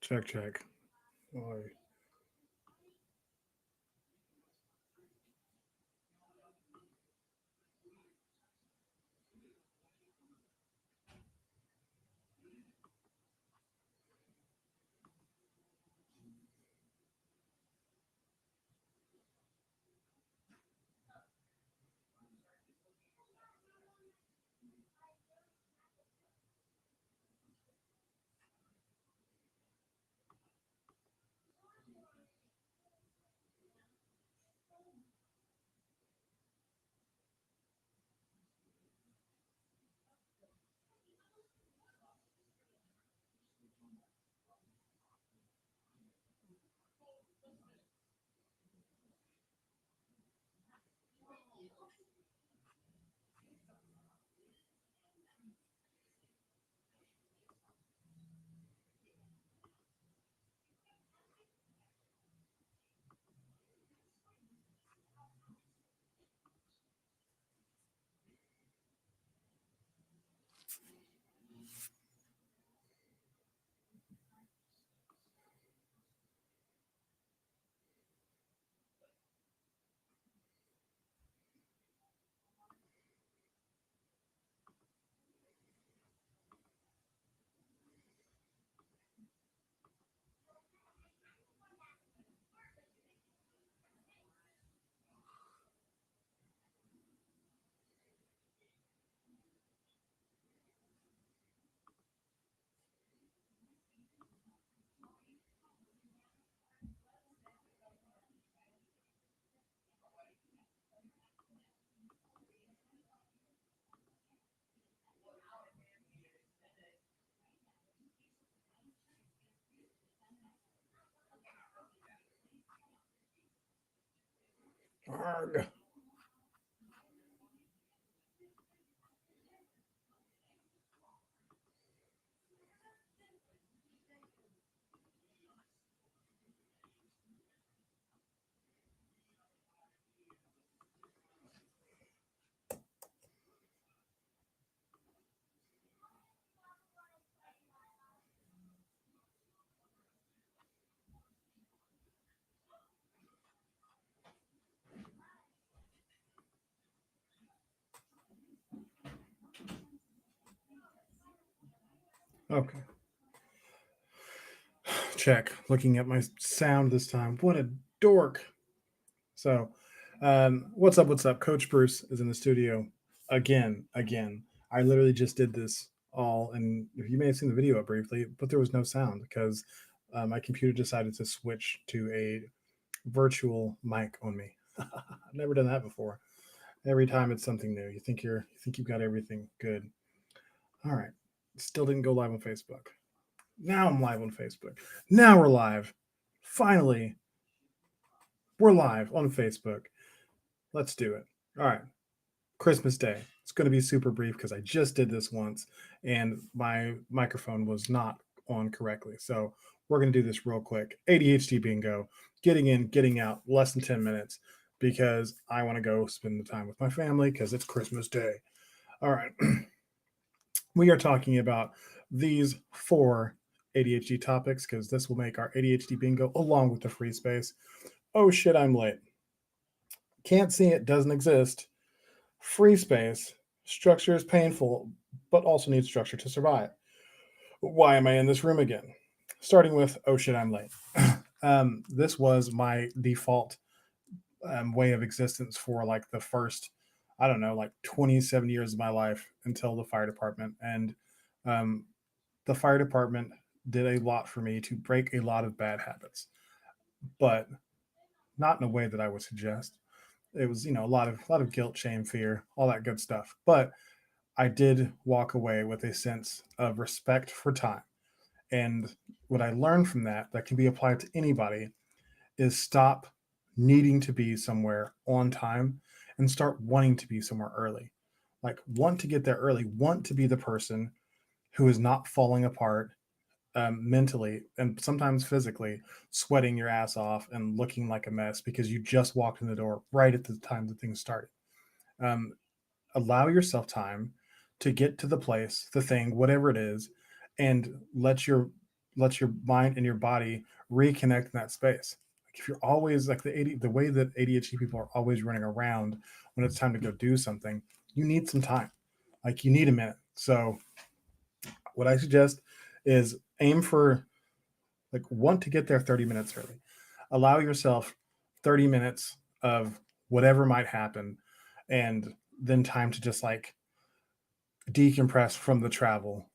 Check, check. Oi. Arg. Okay. Check. Looking at my sound this time. What a dork. So, what's up? What's up? Coach Bruce is in the studio again. Again. I literally just did this all, and you may have seen the video up briefly, but there was no sound because my computer decided to switch to a virtual mic on me. I've never done that before. Every time it's something new. You think you've got everything good. All right. Still didn't go live on Facebook. Now I'm live on Facebook. Now we're live. Finally, we're live on Facebook. Let's do it. All right. Christmas Day. It's going to be super brief because I just did this once and my microphone was not on correctly. So we're going to do this real quick. ADHD bingo, getting in, getting out, less than 10 minutes because I want to go spend the time with my family because it's Christmas Day. All right. We are talking about these four ADHD topics because this will make our ADHD bingo along with the free space. Oh shit, I'm late. Can't see it, doesn't exist. Free space. Structure is painful, but also needs structure to survive. Why am I in this room again? Starting with, oh shit, I'm late. This was my default way of existence for like the first, I don't know, like 27 years of my life until the fire department. And um, the fire department did a lot for me to break a lot of bad habits, but not in a way that I would suggest. It was, a lot of guilt, shame, fear, all that good stuff. But I did walk away with a sense of respect for time. And what I learned from that can be applied to anybody is stop needing to be somewhere on time and start wanting to be somewhere early. Like want to get there early, want to be the person who is not falling apart mentally and sometimes physically, sweating your ass off and looking like a mess because you just walked in the door right at the time that things started. Um, Allow yourself time to get to the place, the thing, whatever it is, and let your lets your mind and your body reconnect in that space. Like if you're always like the way that ADHD people are always running around when it's time to go do something, you need some time. Like you need a minute. So what I suggest is aim for want to get there 30 minutes early. Allow yourself 30 minutes of whatever might happen and then time to just decompress from the travel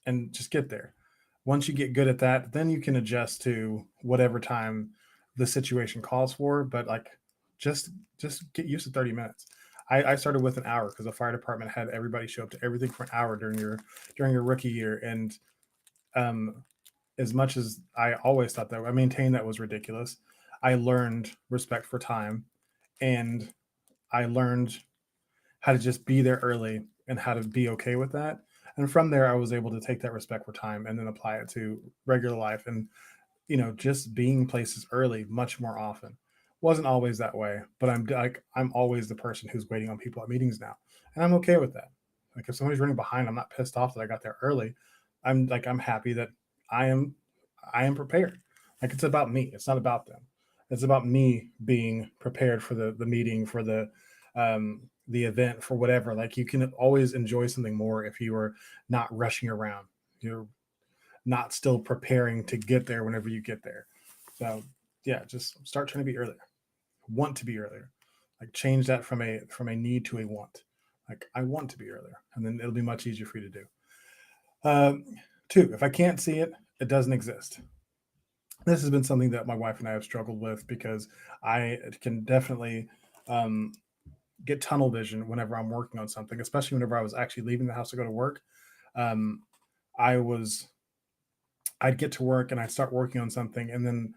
and just get there. Once you get good at that, then you can adjust to whatever time the situation calls for. But just just get used to 30 minutes. I started with an hour because the fire department had everybody show up to everything for an hour during your rookie year. And um, as much as I always thought that I maintained that was ridiculous, I learned respect for time, and I learned how to just be there early and how to be okay with that. And from there, I was able to take that respect for time and then apply it to regular life and, just being places early much more often. Wasn't always that way, but I'm always the person who's waiting on people at meetings now. And I'm okay with that. Like if somebody's running behind, I'm not pissed off that I got there early. I'm happy that I am I am prepared. Like it's about me. It's not about them. It's about me being prepared for the meeting, for the event, for whatever. Like you can always enjoy something more if you are not rushing around. You're not still preparing to get there whenever you get there. So yeah, just start trying to be earlier. Want to be earlier. Like change that from a need to a want. Like I want to be earlier, and then it'll be much easier for you to do. Um, Two, if I can't see it, it doesn't exist. This has been something that my wife and I have struggled with because I can definitely um, get tunnel vision whenever I'm working on something, especially whenever I was actually leaving the house to go to work. Um, I was I'd get to work and I'd start working on something, and then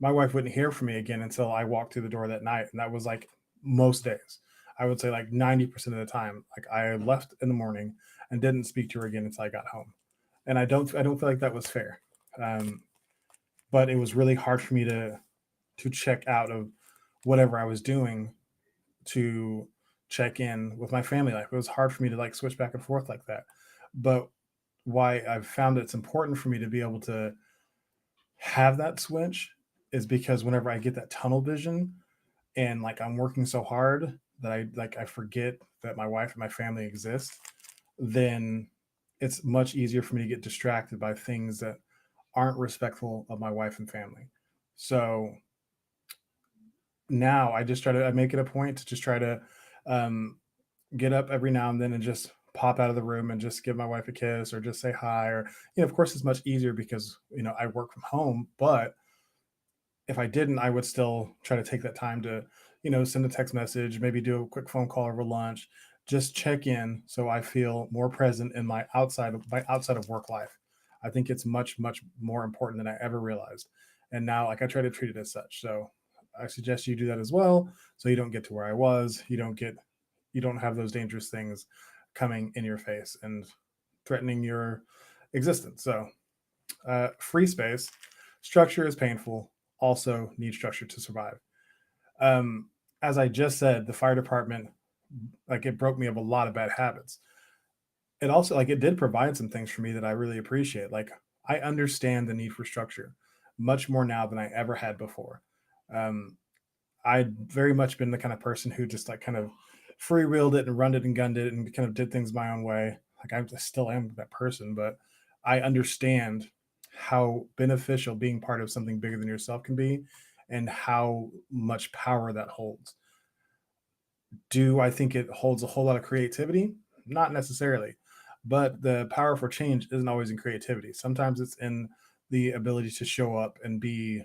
my wife wouldn't hear from me again until I walked through the door that night, and that was like most days. I would say like 90% of the time, like I left in the morning and didn't speak to her again until I got home, and I don't feel like that was fair. Um, but it was really hard for me to check out of whatever I was doing to check in with my family life. It was hard for me to switch back and forth like that. But why I've found it's important for me to be able to have that switch is because whenever I get that tunnel vision and I'm working so hard that I forget that my wife and my family exist, then it's much easier for me to get distracted by things that aren't respectful of my wife and family. So now I make it a point to just try to um, get up every now and then and just pop out of the room and just give my wife a kiss or just say hi. Or of course it's much easier because I work from home, but if I didn't, I would still try to take that time to send a text message, maybe do a quick phone call over lunch, just check in so I feel more present in my outside of work life. I think it's much more important than I ever realized, and now I try to treat it as such. So I suggest you do that as well, so you don't get to where I was. You don't have those dangerous things coming in your face and threatening your existence. So free space. Structure is painful. Also, need structure to survive. Um, as I just said, the fire department, it broke me of a lot of bad habits. It also, it did provide some things for me that I really appreciate. Like, I understand the need for structure much more now than I ever had before. Um, I'd very much been the kind of person who just kind of freewheeled it and run it and gunned it and kind of did things my own way. Like I still am that person, but I understand how beneficial being part of something bigger than yourself can be and how much power that holds. Do I think it holds a whole lot of creativity? Not necessarily. But the power for change isn't always in creativity. Sometimes it's in the ability to show up and be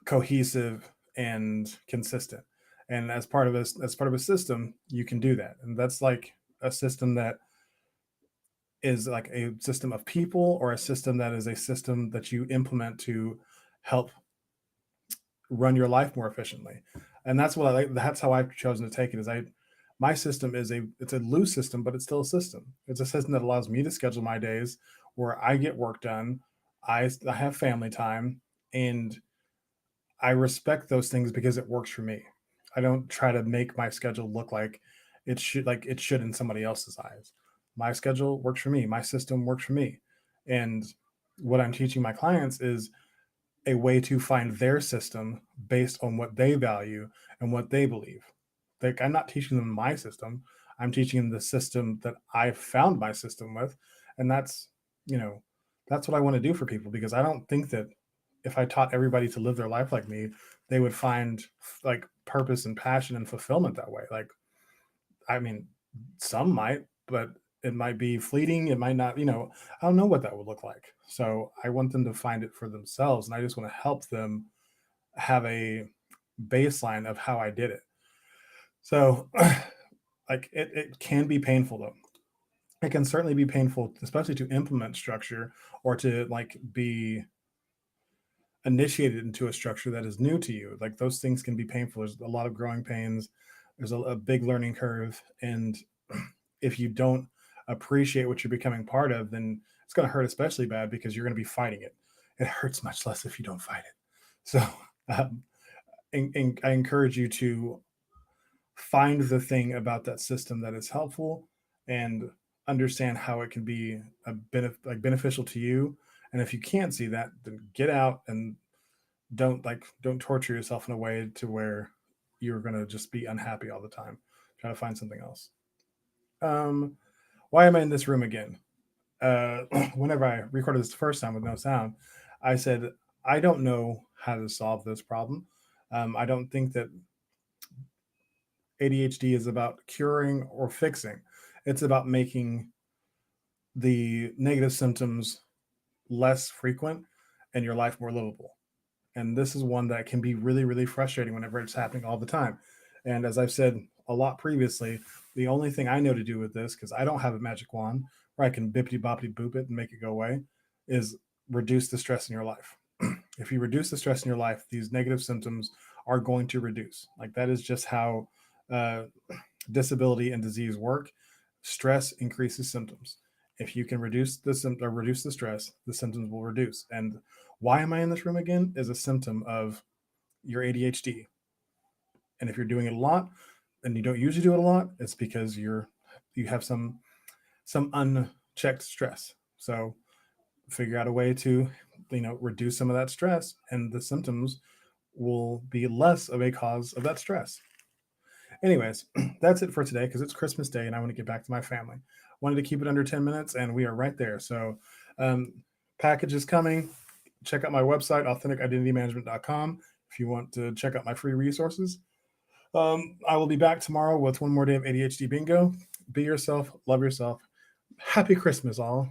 cohesive and consistent. And as part of a system, you can do that. And that's like a system that is like a system of people or a system that is a system that you implement to help run your life more efficiently. And that's what I like. That's how I've chosen to take it. My system it's a loose system, but it's still a system. It's a system that allows me to schedule my days where I get work done. I have family time, and I respect those things because it works for me. I don't try to make my schedule look like it should in somebody else's eyes. My schedule works for me. My system works for me, and what I'm teaching my clients is a way to find their system based on what they value and what they believe. Like, I'm not teaching them my system. I'm teaching them the system that I found my system with. And that's, you know, that's what I want to do for people, because I don't think that if I taught everybody to live their life like me, they would find like purpose and passion and fulfillment that way. Like, I mean, some might, but it might be fleeting. It might not, I don't know what that would look like. So I want them to find it for themselves. And I just want to help them have a baseline of how I did it. So, like, it can be painful though. It can certainly be painful, especially to implement structure or to like be initiated into a structure that is new to you. Like, those things can be painful. There's a lot of growing pains. There's a big learning curve. And if you don't appreciate what you're becoming part of, then it's going to hurt especially bad because you're going to be fighting it. It hurts much less if you don't fight it. So, um, and I encourage you to find the thing about that system that is helpful and understand how it can be beneficial to you. And if you can't see that, then get out and don't torture yourself in a way to where you're going to just be unhappy all the time. Try to find something else. um why am I in this room again? Whenever I recorded this the first time with no sound, I said I don't know how to solve this problem. I don't think that ADHD is about curing or fixing. It's about making the negative symptoms less frequent and your life more livable. And this is one that can be really, really frustrating whenever it's happening all the time. And as I've said a lot previously, the only thing I know to do with this, because I don't have a magic wand where I can bippity boppity boop it and make it go away, is reduce the stress in your life. If you reduce the stress in your life, these negative symptoms are going to reduce. Like, that is just how uh, disability and disease work. Stress increases symptoms. If you can reduce or reduce the stress, the symptoms will reduce. And why am I in this room again is a symptom of your ADHD. And if you're doing it a lot and you don't usually do it a lot, it's because you have some unchecked stress. So figure out a way to reduce some of that stress, and the symptoms will be less of a cause of that stress. Anyways, that's it for today because it's Christmas Day and I want to get back to my family. Wanted to keep it under 10 minutes and we are right there. So, um, package is coming. Check out my website, AuthenticIdentityManagement.com, if you want to check out my free resources. I will be back tomorrow with one more day of ADHD Bingo. Be yourself, love yourself. Happy Christmas, all.